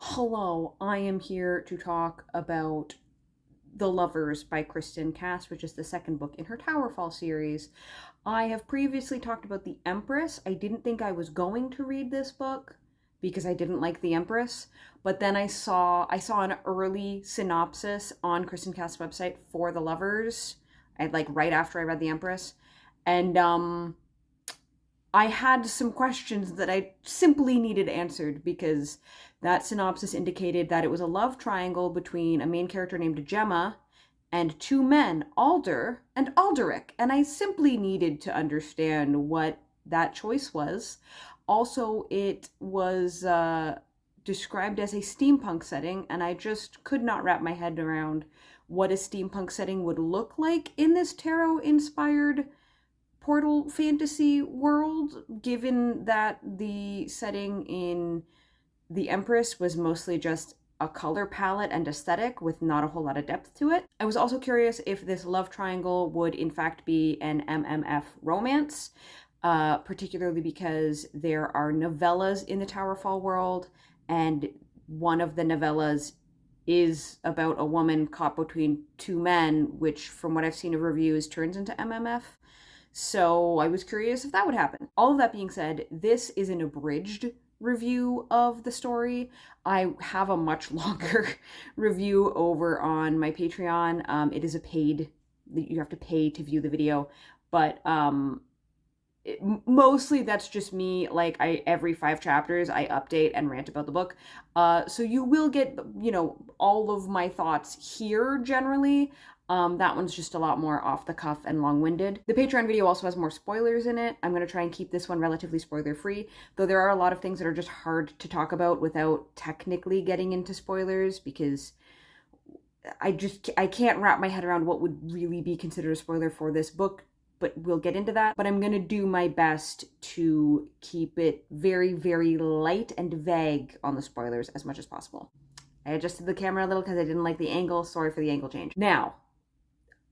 Hello, I am here to talk about The Lovers by Kristin Cass, which is the second book in her Towerfall series. I have previously talked about The Empress. I didn't think I was going to read this book because I didn't like The Empress, but then I saw an early synopsis on Kristin Cass' website for The Lovers. Right after I read The Empress, and I had some questions that I simply needed answered because that synopsis indicated that it was a love triangle between a main character named Gemma and two men, Alder and Alderic, and I simply needed to understand what that choice was. Also, it was described as a steampunk setting, and I just could not wrap my head around what a steampunk setting would look like in this tarot-inspired portal fantasy world, given that the setting in The Empress was mostly just a color palette and aesthetic with not a whole lot of depth to it. I was also curious if this love triangle would in fact be an MMF romance, particularly because there are novellas in the Towerfall world, and one of the novellas is about a woman caught between two men, which from what I've seen of reviews turns into MMF. So I was curious if that would happen. All of that being said, this is an abridged review of the story. I have a much longer review over on my Patreon. It is a paid, you have to pay to view the video, but mostly that's just me. Every 5 chapters I update and rant about the book. So you will get, all of my thoughts here generally. That one's just a lot more off the cuff and long-winded. The Patreon video also has more spoilers in it. I'm going to try and keep this one relatively spoiler-free, though there are a lot of things that are just hard to talk about without technically getting into spoilers, because I can't wrap my head around what would really be considered a spoiler for this book, but we'll get into that. But I'm going to do my best to keep it very, very light and vague on the spoilers as much as possible. I adjusted the camera a little because I didn't like the angle. Sorry for the angle change. Now,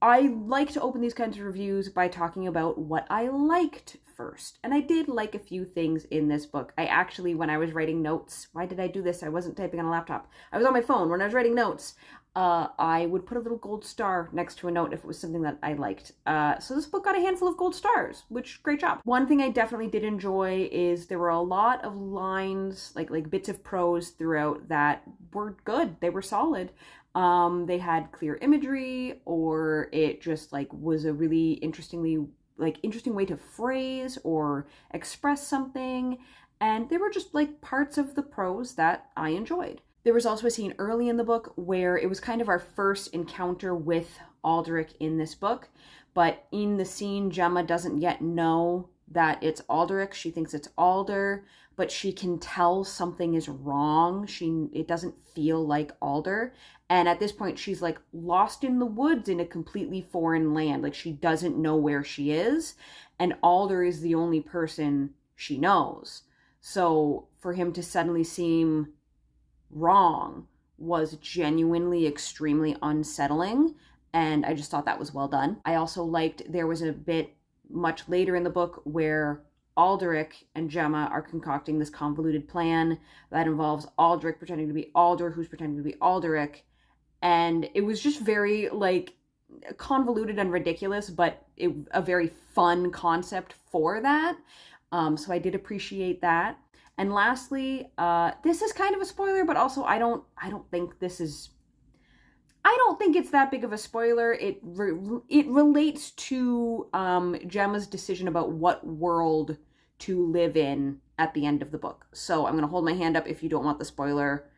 I like to open these kinds of reviews by talking about what I liked first. And I did like a few things in this book. I actually, when I was writing notes, why did I do this? I wasn't typing on a laptop. I was on my phone. When I was writing notes, I would put a little gold star next to a note if it was something that I liked. So this book got a handful of gold stars, which, great job. One thing I definitely did enjoy is there were a lot of lines, like bits of prose throughout that were good. They were solid. They had clear imagery, or it just was a really interesting way to phrase or express something. And there were just parts of the prose that I enjoyed. There was also a scene early in the book where it was kind of our first encounter with Alderic in this book, but in the scene, Gemma doesn't yet know that it's Alderic. She thinks it's Alder, but she can tell something is wrong. It doesn't feel like Alder. And at this point, she's lost in the woods in a completely foreign land. She doesn't know where she is, and Alder is the only person she knows. So for him to suddenly seem wrong was genuinely extremely unsettling, and I just thought that was well done. I also liked there was a bit much later in the book where Alderic and Gemma are concocting this convoluted plan that involves Alderic pretending to be Alder, who's pretending to be Alderic, and it was just very convoluted and ridiculous, but a very fun concept for that. So I did appreciate that. And lastly, this is kind of a spoiler, but also I don't think it's that big of a spoiler. It relates to Gemma's decision about what world to live in at the end of the book. So I'm going to hold my hand up. If you don't want the spoiler,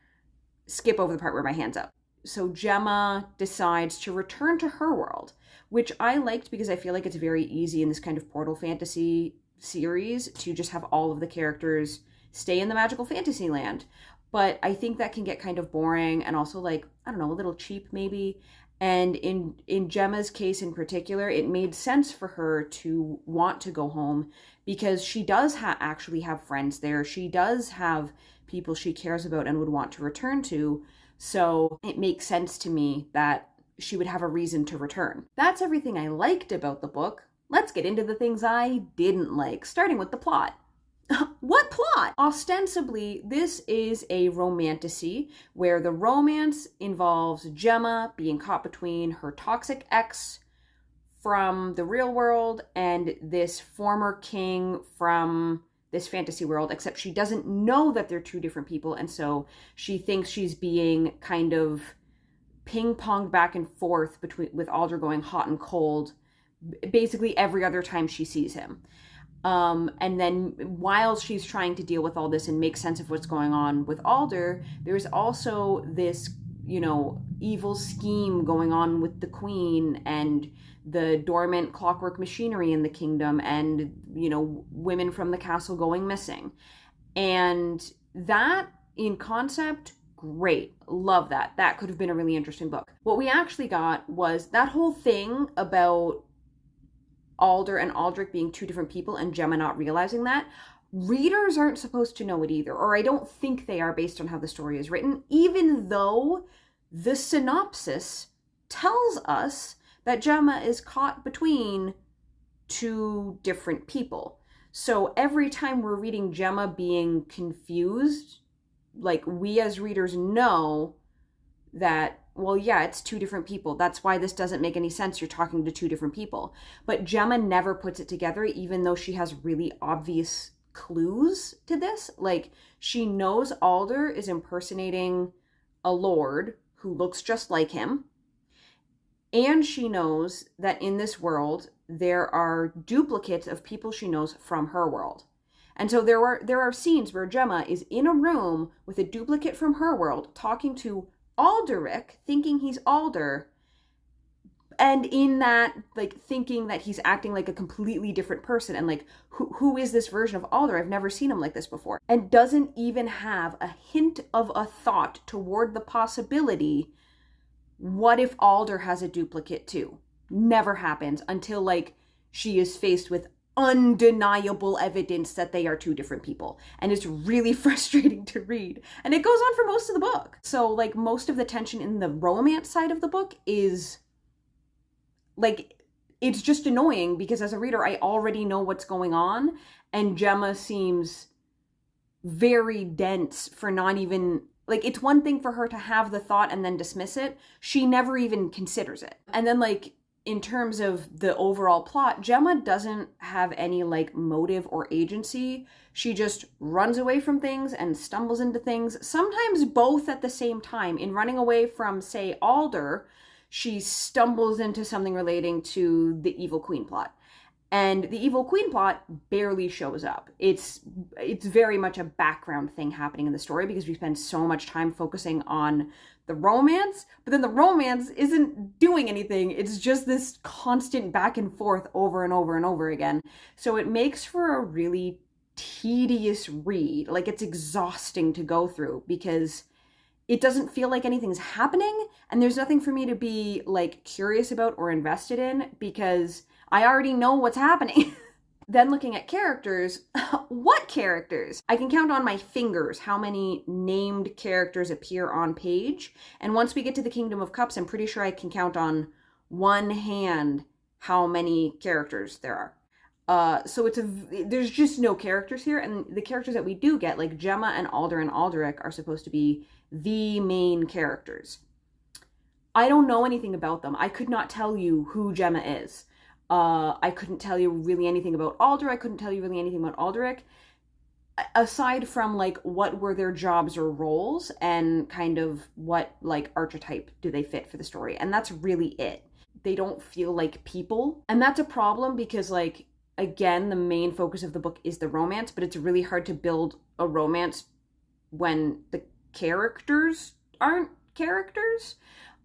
skip over the part where my hand's up. So Gemma decides to return to her world, which I liked because I feel like it's very easy in this kind of portal fantasy series to just have all of the characters stay in the magical fantasy land. But I think that can get kind of boring and also a little cheap maybe. And in Gemma's case in particular, it made sense for her to want to go home because she does actually have friends there. She does have people she cares about and would want to return to. So it makes sense to me that she would have a reason to return. That's everything I liked about the book. Let's get into the things I didn't like, starting with the plot. What plot? Ostensibly, this is a romantasy where the romance involves Gemma being caught between her toxic ex from the real world and this former king from this fantasy world, except she doesn't know that they're two different people, and so she thinks she's being kind of ping-ponged back and forth between with Alder going hot and cold basically every other time she sees him. And then while she's trying to deal with all this and make sense of what's going on with Alder, there's also this, evil scheme going on with the queen and the dormant clockwork machinery in the kingdom and, women from the castle going missing. And that, in concept, great. Love that. That could have been a really interesting book. What we actually got was that whole thing about Alder and Aldrich being two different people and Gemma not realizing that. Readers aren't supposed to know it either, or I don't think they are based on how the story is written, even though the synopsis tells us that Gemma is caught between two different people. So every time we're reading Gemma being confused, like, we as readers know that, well, yeah, it's two different people. That's why this doesn't make any sense. You're talking to two different people. But Gemma never puts it together, even though she has really obvious clues to this. Like, she knows Alder is impersonating a lord who looks just like him. And she knows that in this world, there are duplicates of people she knows from her world. And so there are scenes where Gemma is in a room with a duplicate from her world talking to Alderic, thinking he's Alder, and in that, like, thinking that he's acting like a completely different person, and like, who is this version of Alder? I've never seen him like this before. And doesn't even have a hint of a thought toward the possibility, what if Alder has a duplicate too? Never happens until, like, she is faced with undeniable evidence that they are two different people, and it's really frustrating to read, and it goes on for most of the book. So, like, most of the tension in the romance side of the book is, like, it's just annoying because as a reader I already know what's going on, and Gemma seems very dense for not even, like, it's one thing for her to have the thought and then dismiss it. She never even considers it. And then, like, in terms of the overall plot, Gemma doesn't have any, like, motive or agency. She just runs away from things and stumbles into things, sometimes both at the same time. In running away from, say, Alder, she stumbles into something relating to the Evil Queen plot. And the Evil Queen plot barely shows up. It's very much a background thing happening in the story because we spend so much time focusing on the romance, but then the romance isn't doing anything. It's just this constant back and forth over and over and over again. So it makes for a really tedious read. Like, it's exhausting to go through because it doesn't feel like anything's happening, and there's nothing for me to be, like, curious about or invested in because I already know what's happening. Then looking at characters, what characters? I can count on my fingers how many named characters appear on page. And once we get to the Kingdom of Cups, I'm pretty sure I can count on one hand how many characters there are. So there's just no characters here. And the characters that we do get, like Gemma and Alder and Alderic, are supposed to be the main characters. I don't know anything about them. I could not tell you who Gemma is. I couldn't tell you really anything about Alder. I couldn't tell you really anything about Alderic. Aside from, like, what were their jobs or roles and kind of what, like, archetype do they fit for the story. And that's really it. They don't feel like people. And that's a problem because, like, again, the main focus of the book is the romance, but it's really hard to build a romance when the characters aren't characters.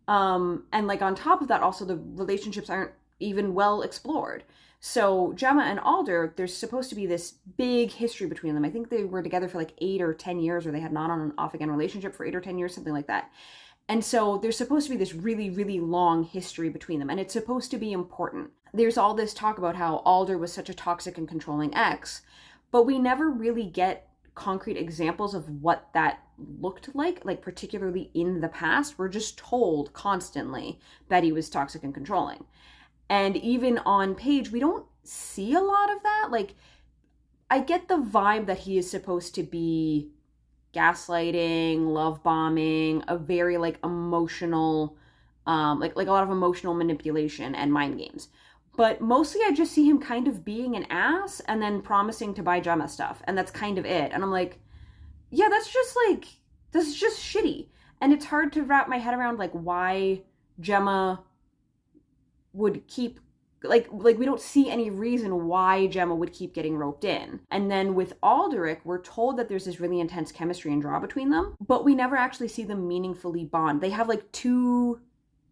And, like, on top of that, also the relationships aren't even well explored. So Gemma and Alder, there's supposed to be this big history between them. I think they were together for like 8 or 10 years, or they had not on and off again relationship for 8 or 10 years, something like that. And so there's supposed to be this really, really long history between them, and it's supposed to be important. There's all this talk about how Alder was such a toxic and controlling ex, but we never really get concrete examples of what that looked like particularly in the past. We're just told constantly that he was toxic and controlling. And even on page, we don't see a lot of that. Like, I get the vibe that he is supposed to be gaslighting, love bombing, a very like emotional, like a lot of emotional manipulation and mind games. But mostly I just see him kind of being an ass and then promising to buy Gemma stuff. And that's kind of it. And I'm like, yeah, that's just shitty. And it's hard to wrap my head around like why Gemma would keep like we don't see any reason why Gemma would keep getting roped in. And then with Aldrich, we're told that there's this really intense chemistry and draw between them, but we never actually see them meaningfully bond. They have like two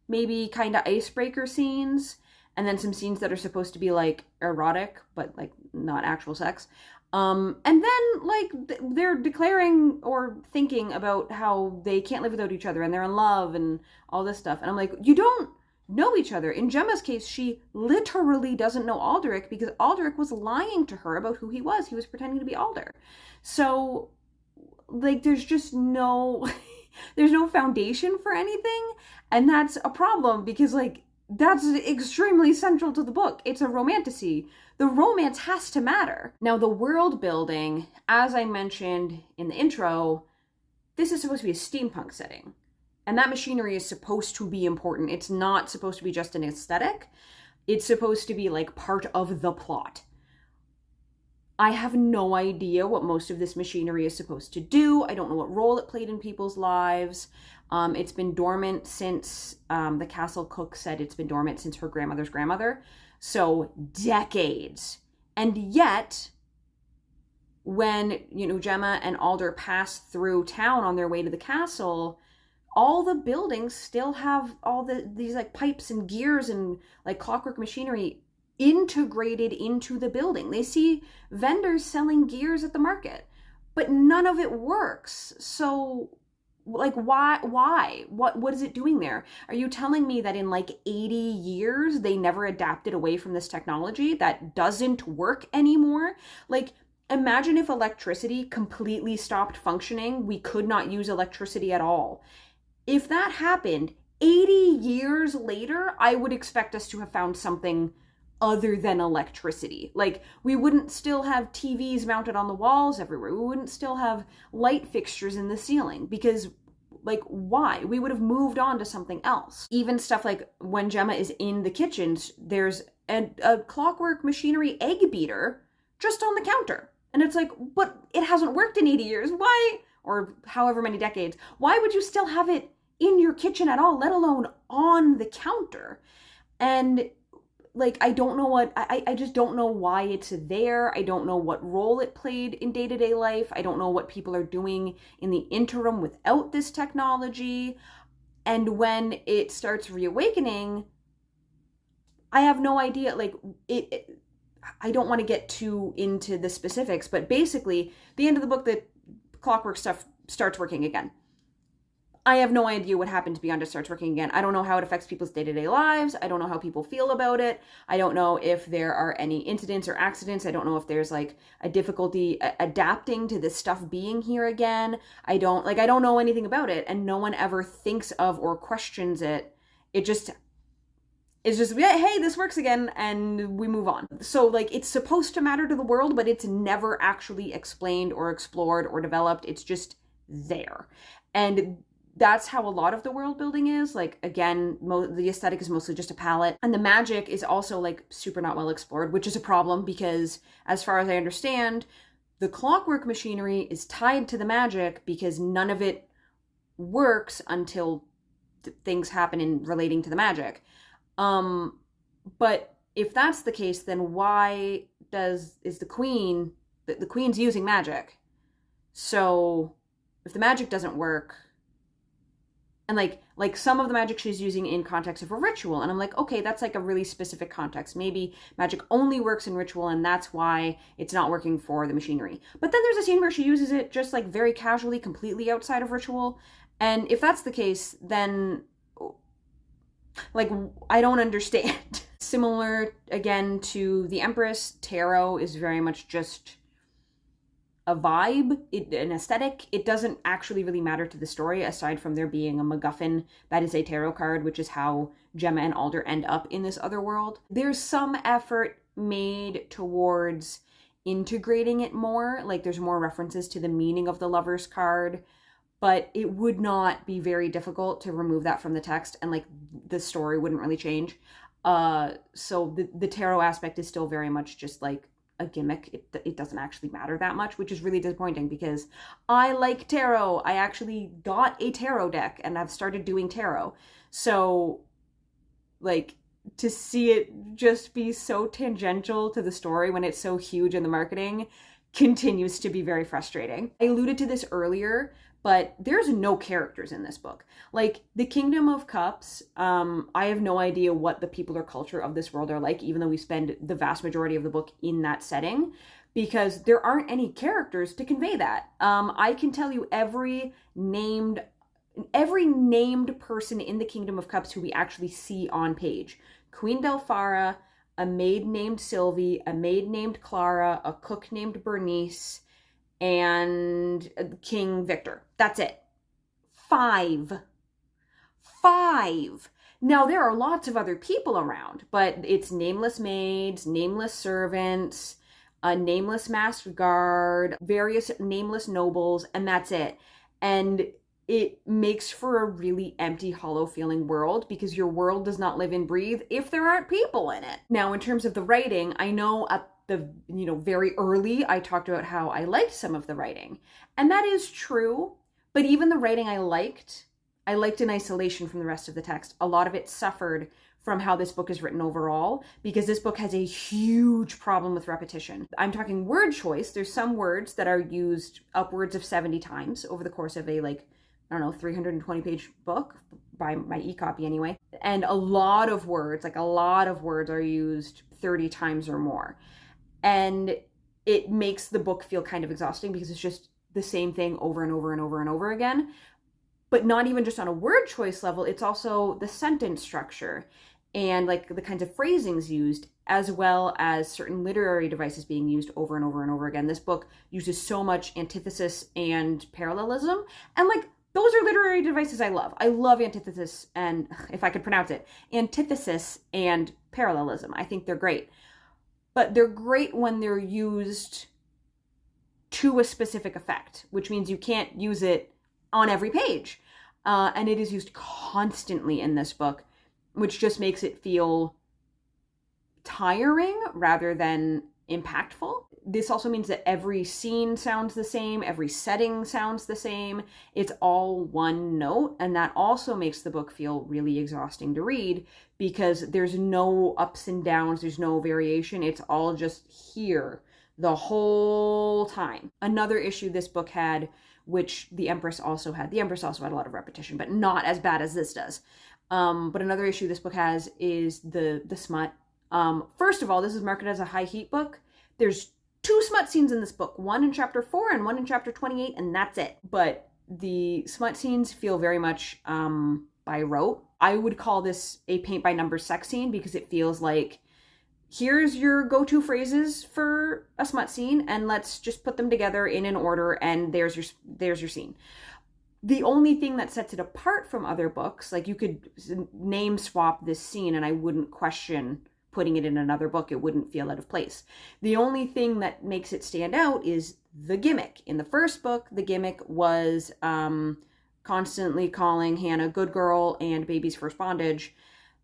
maybe kind of icebreaker scenes, and then some scenes that are supposed to be like erotic, but like not actual sex. And then like they're declaring or thinking about how they can't live without each other and they're in love and all this stuff. And I'm like, you don't know each other. In Gemma's case, she literally doesn't know Aldrich because Aldrich was lying to her about who he was. He was pretending to be Alder. So like there's just no there's no foundation for anything, and that's a problem because like that's extremely central to the book. It's a romantasy. The romance has to matter. Now, the world building, as I mentioned in the intro, this is supposed to be a steampunk setting. And that machinery is supposed to be important. It's not supposed to be just an aesthetic. It's supposed to be like part of the plot. I have no idea what most of this machinery is supposed to do. I don't know what role it played in people's lives. It's been dormant since, the castle cook said it's been dormant since her grandmother's grandmother. So decades. And yet, when, Gemma and Alder pass through town on their way to the castle, all the buildings still have all these like pipes and gears and like clockwork machinery integrated into the building. They see vendors selling gears at the market, but none of it works. So like why what is it doing there? Are you telling me that in like 80 years they never adapted away from this technology that doesn't work anymore? Like imagine if electricity completely stopped functioning. We could not use electricity at all. If that happened 80 years later, I would expect us to have found something other than electricity. Like we wouldn't still have TVs mounted on the walls everywhere. We wouldn't still have light fixtures in the ceiling because like why? We would have moved on to something else. Even stuff like when Gemma is in the kitchens, there's a clockwork machinery egg beater just on the counter. And it's like, but it hasn't worked in 80 years. Why? Or however many decades. Why would you still have it in your kitchen at all, let alone on the counter? And like, I don't know I just don't know why it's there. I don't know what role it played in day-to-day life. I don't know what people are doing in the interim without this technology. And when it starts reawakening, I have no idea. Like, I don't want to get too into the specifics, but basically, the end of the book, the clockwork stuff starts working again. I have no idea what happens beyond it starts working again. I don't know how it affects people's day-to-day lives. I don't know how people feel about it. I don't know if there are any incidents or accidents. I don't know if there's like a difficulty adapting to this stuff being here again. I don't know anything about it, and no one ever thinks of or questions it. It's just, yeah, hey, this works again, and we move on. So like it's supposed to matter to the world, but it's never actually explained or explored or developed. It's just there. And that's how a lot of the world building is. Like, again, the aesthetic is mostly just a palette. And the magic is also, like, super not well explored, which is a problem because, as far as I understand, the clockwork machinery is tied to the magic because none of it works until things happen in relating to the magic. But if that's the case, then why is the queen's using magic? So, if the magic doesn't work, and like some of the magic she's using in context of a ritual. And I'm like, okay, that's like a really specific context. Maybe magic only works in ritual and that's why it's not working for the machinery. But then there's a scene where she uses it just like very casually, completely outside of ritual. And if that's the case, then like, I don't understand. Similar, again, to the Empress, tarot is very much just a vibe, an aesthetic. It doesn't actually really matter to the story aside from there being a MacGuffin that is a tarot card, which is how Gemma and Alder end up in this other world. There's some effort made towards integrating it more. Like there's more references to the meaning of the Lover's card, but it would not be very difficult to remove that from the text, and like the story wouldn't really change. So the tarot aspect is still very much just like a gimmick. It doesn't actually matter that much, which is really disappointing because I like tarot. I actually got a tarot deck and I've started doing tarot. So like to see it just be so tangential to the story when it's so huge in the marketing continues to be very frustrating. I alluded to this earlier, but there's no characters in this book. Like the Kingdom of Cups, I have no idea what the people or culture of this world are like, even though we spend the vast majority of the book in that setting, because there aren't any characters to convey that. I can tell you every named person in the Kingdom of Cups who we actually see on page. Queen Delphara, a maid named Sylvie, a maid named Clara, a cook named Bernice, and King Victor. That's it. Five. Now, there are lots of other people around, but it's nameless maids, nameless servants, a nameless masked guard, various nameless nobles, and that's it. And it makes for a really empty, hollow feeling world because your world does not live and breathe if there aren't people in it. Now, in terms of the writing, I know at the, very early, I talked about how I liked some of the writing. And that is true, but even the writing I liked in isolation from the rest of the text. A lot of it suffered from how this book is written overall, because this book has a huge problem with repetition. I'm talking word choice. There's some words that are used upwards of 70 times over the course of a 320 page book, by my e-copy anyway. And a lot of words are used 30 times or more. And it makes the book feel kind of exhausting because it's just the same thing over and over and over and over again. But not even just on a word choice level, it's also the sentence structure and like the kinds of phrasings used, as well as certain literary devices being used over and over and over again. This book uses so much antithesis and parallelism, and like those are literary devices I love. I love antithesis and, if I could pronounce it, antithesis and parallelism. I think they're great. But they're great when they're used to a specific effect, which means you can't use it on every page. And it is used constantly in this book, which just makes it feel tiring rather than impactful. This also means that every scene sounds the same, every setting sounds the same. It's all one note, and that also makes the book feel really exhausting to read because there's no ups and downs, there's no variation. It's all just here the whole time. Another issue this book had, which the Empress also had a lot of repetition, but not as bad as this does. But another issue this book has is the smut. First of all, this is marketed as a high heat book. There's 2 smut scenes in this book, one in chapter 4 and one in chapter 28, and that's it. But the smut scenes feel very much by rote. I would call this a paint by numbers sex scene because it feels like, here's your go-to phrases for a smut scene, and let's just put them together in an order, and there's your scene. The only thing that sets it apart from other books, like you could name swap this scene and I wouldn't question putting it in another book. It wouldn't feel out of place. The only thing that makes it stand out is the gimmick. In the first book, the gimmick was constantly calling Hannah good girl and baby's first bondage.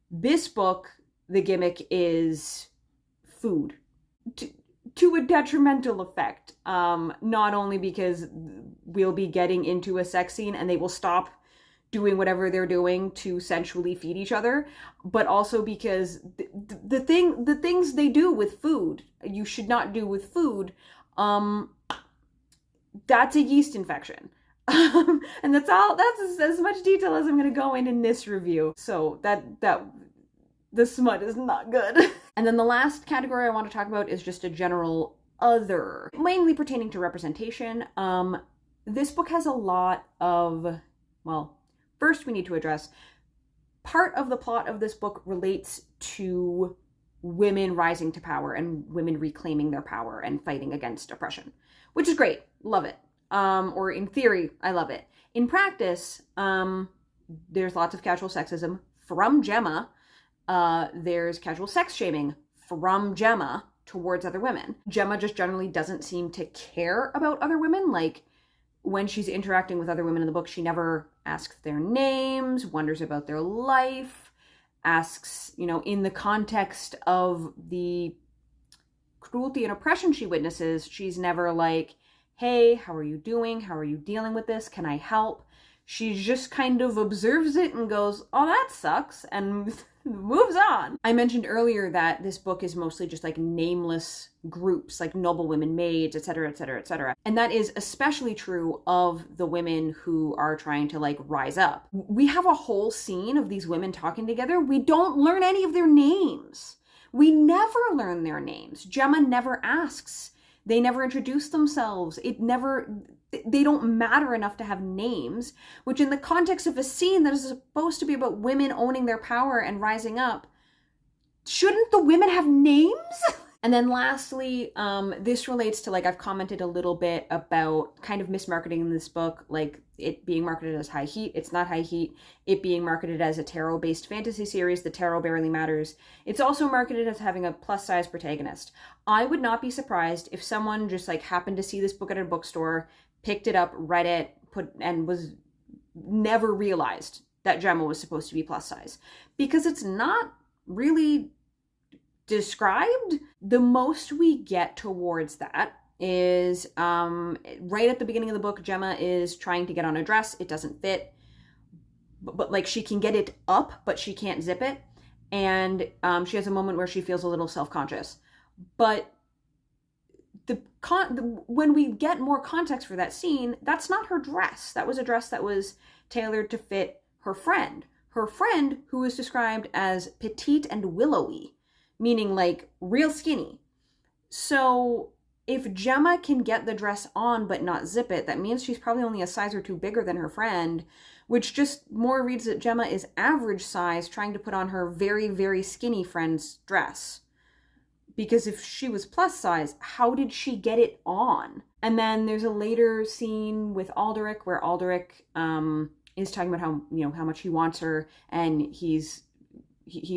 This book, the gimmick is food. To a detrimental effect. Not only because we'll be getting into a sex scene and they will stop doing whatever they're doing to sensually feed each other, but also because the things they do with food, you should not do with food, that's a yeast infection. And that's as much detail as I'm going to go in this review. So that the smut is not good. And then the last category I want to talk about is just a general other, mainly pertaining to representation. This book has a lot of, first we need to address, part of the plot of this book relates to women rising to power and women reclaiming their power and fighting against oppression, which is great. Love it. Or in theory, I love it. In practice, there's lots of casual sexism from Gemma. There's casual sex shaming from Gemma. towards other women. Gemma just generally doesn't seem to care about other women. Like, when she's interacting with other women in the book, she never asks their names, wonders about their life, asks, in the context of the cruelty and oppression she witnesses, she's never like, hey, how are you doing? How are you dealing with this? Can I help? She just kind of observes it and goes, oh, that sucks, and moves on. I mentioned earlier that this book is mostly just like nameless groups, like noblewomen, maids, etc., etc., etc. And that is especially true of the women who are trying to like rise up. We have a whole scene of these women talking together. We don't learn any of their names. We never learn their names. Gemma never asks. They never introduce themselves. They don't matter enough to have names, which in the context of a scene that is supposed to be about women owning their power and rising up, shouldn't the women have names? And then lastly, this relates to, like, I've commented a little bit about kind of mismarketing in this book, like it being marketed as high heat. It's not high heat. It being marketed as a tarot-based fantasy series. The tarot barely matters. It's also marketed as having a plus-size protagonist. I would not be surprised if someone just like happened to see this book at a bookstore, picked it up, read it, and was never realized that Gemma was supposed to be plus size, because it's not really described. The most we get towards that is right at the beginning of the book. Gemma is trying to get on a dress. It doesn't fit, but like she can get it up, but she can't zip it. And she has a moment where she feels a little self-conscious. But when we get more context for that scene, that's not her dress. That was a dress that was tailored to fit her friend. Her friend, who is described as petite and willowy, meaning like real skinny. So if Gemma can get the dress on but not zip it, that means she's probably only a size or two bigger than her friend, which just more reads that Gemma is average size trying to put on her very, very skinny friend's dress. Because if she was plus size, how did she get it on? And then there's a later scene with Alderic where Alderic is talking about how much he wants her, and he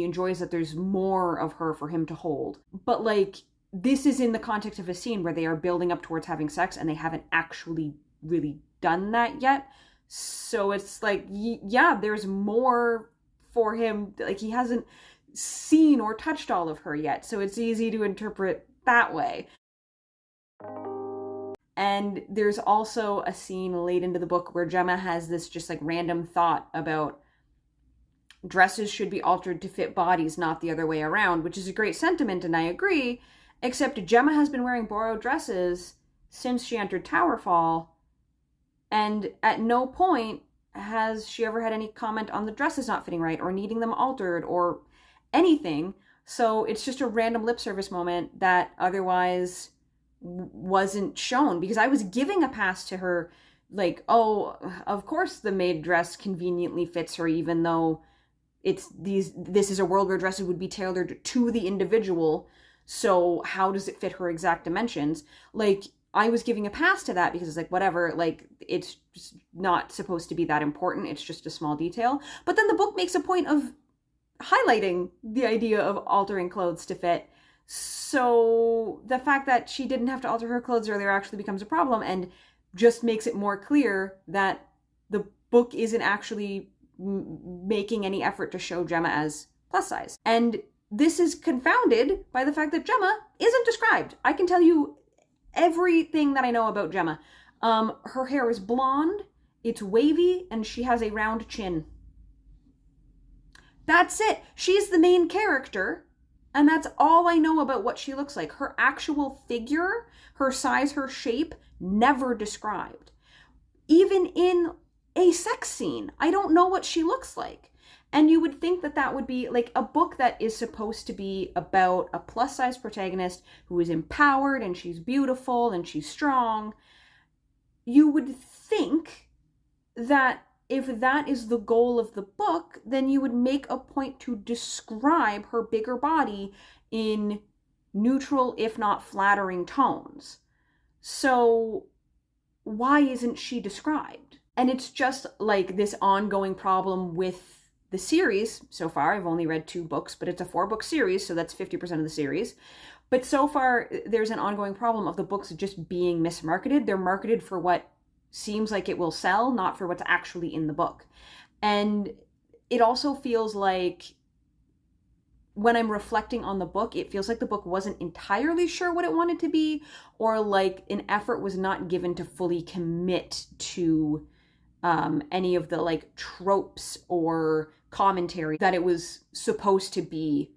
enjoys that there's more of her for him to hold. But like, this is in the context of a scene where they are building up towards having sex and they haven't actually really done that yet. So it's like, yeah, there's more for him. Like, he hasn't seen or touched all of her yet, so it's easy to interpret that way. And there's also a scene late into the book where Gemma has this just like random thought about dresses should be altered to fit bodies, not the other way around, which is a great sentiment, and I agree, except Gemma has been wearing borrowed dresses since she entered Towerfall, and at no point has she ever had any comment on the dresses not fitting right or needing them altered or anything. So it's just a random lip service moment that otherwise wasn't shown, because I was giving a pass to her, like, oh, of course the maid dress conveniently fits her, even though this is a world where dresses would be tailored to the individual, so how does it fit her exact dimensions? Like, I was giving a pass to that because it's like, whatever, like, it's just not supposed to be that important, it's just a small detail. But then the book makes a point of highlighting the idea of altering clothes to fit. So the fact that she didn't have to alter her clothes earlier actually becomes a problem, and just makes it more clear that the book isn't actually making any effort to show Gemma as plus size. And this is confounded by the fact that Gemma isn't described. I can tell you everything that I know about Gemma. Her hair is blonde, it's wavy, and she has a round chin. That's it. She's the main character, and that's all I know about what she looks like. Her actual figure, her size, her shape, never described. Even in a sex scene, I don't know what she looks like. And you would think that that would be like a book that is supposed to be about a plus-size protagonist who is empowered and she's beautiful and she's strong. You would think that if that is the goal of the book, then you would make a point to describe her bigger body in neutral, if not flattering tones. So why isn't she described? And it's just like this ongoing problem with the series so far. I've only read 2 books, but it's a 4-book series, so that's 50% of the series. But so far, there's an ongoing problem of the books just being mismarketed. They're marketed for what seems like it will sell, not for what's actually in the book. And it also feels like when I'm reflecting on the book, it feels like the book wasn't entirely sure what it wanted to be, or like an effort was not given to fully commit to any of the like tropes or commentary that it was supposed to be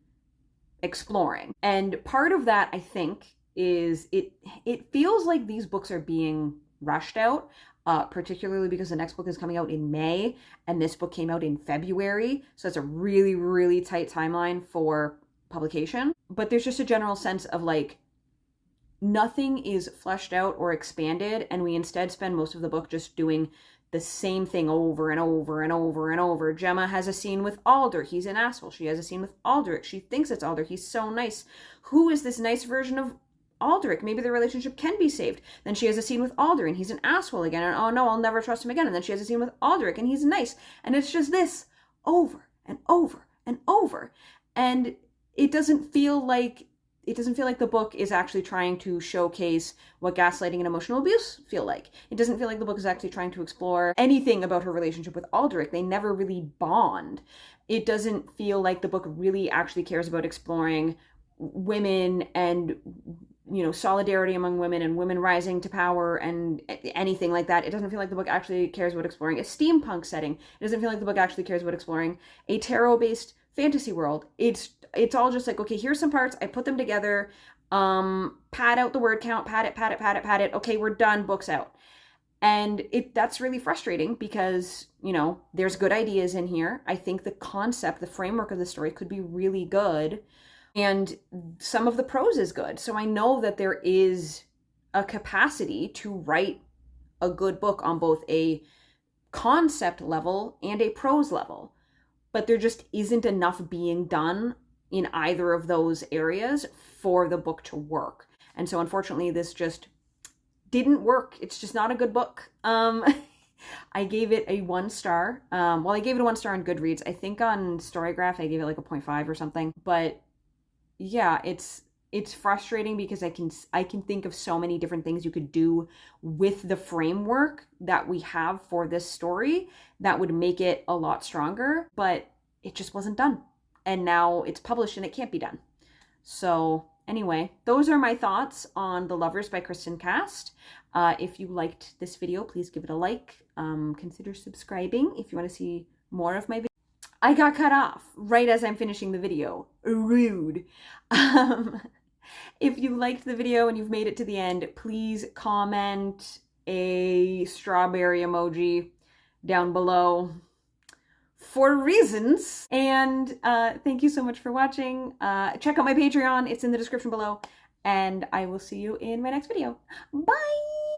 exploring. And part of that, I think, is it feels like these books are being rushed out, particularly because the next book is coming out in May and this book came out in February. So it's a really, really tight timeline for publication. But there's just a general sense of like, nothing is fleshed out or expanded, and we instead spend most of the book just doing the same thing over and over and over and over. Gemma has a scene with Alder. He's an asshole. She has a scene with Aldrich. She thinks it's Alder. He's so nice. Who is this nice version of Aldrich? Maybe the relationship can be saved. Then she has a scene with Alder and he's an asshole again. And oh no, I'll never trust him again. And then she has a scene with Aldrich and he's nice. And it's just this over and over and over. And it doesn't feel like the book is actually trying to showcase what gaslighting and emotional abuse feel like. It doesn't feel like the book is actually trying to explore anything about her relationship with Aldrich. They never really bond. It doesn't feel like the book really actually cares about exploring women and, you know, solidarity among women and women rising to power and anything like that. It doesn't feel like the book actually cares about exploring a steampunk setting. It doesn't feel like the book actually cares about exploring a tarot-based fantasy world. It's all just like, okay, here's some parts, I put them together, pad out the word count, pad it, okay, we're done, book's out. And that's really frustrating because, you know, there's good ideas in here. I think the concept, the framework of the story could be really good, and some of the prose is good. So I know that there is a capacity to write a good book on both a concept level and a prose level, but there just isn't enough being done in either of those areas for the book to work. And so unfortunately, this just didn't work. It's just not a good book. I gave it a 1 star. Well, I gave it a 1 star on Goodreads. I think on Storygraph, I gave it like a 0.5 or something. But yeah, it's frustrating because I can think of so many different things you could do with the framework that we have for this story that would make it a lot stronger, but it just wasn't done. And now it's published and it can't be done. So anyway, those are my thoughts on The Lovers by Kristin Cast. If you liked this video, please give it a like. Consider subscribing if you want to see more of my videos. I got cut off right as I'm finishing the video. Rude. If you liked the video and you've made it to the end, please comment a strawberry emoji down below for reasons. And thank you so much for watching. Check out my Patreon. It's in the description below. And I will see you in my next video. Bye!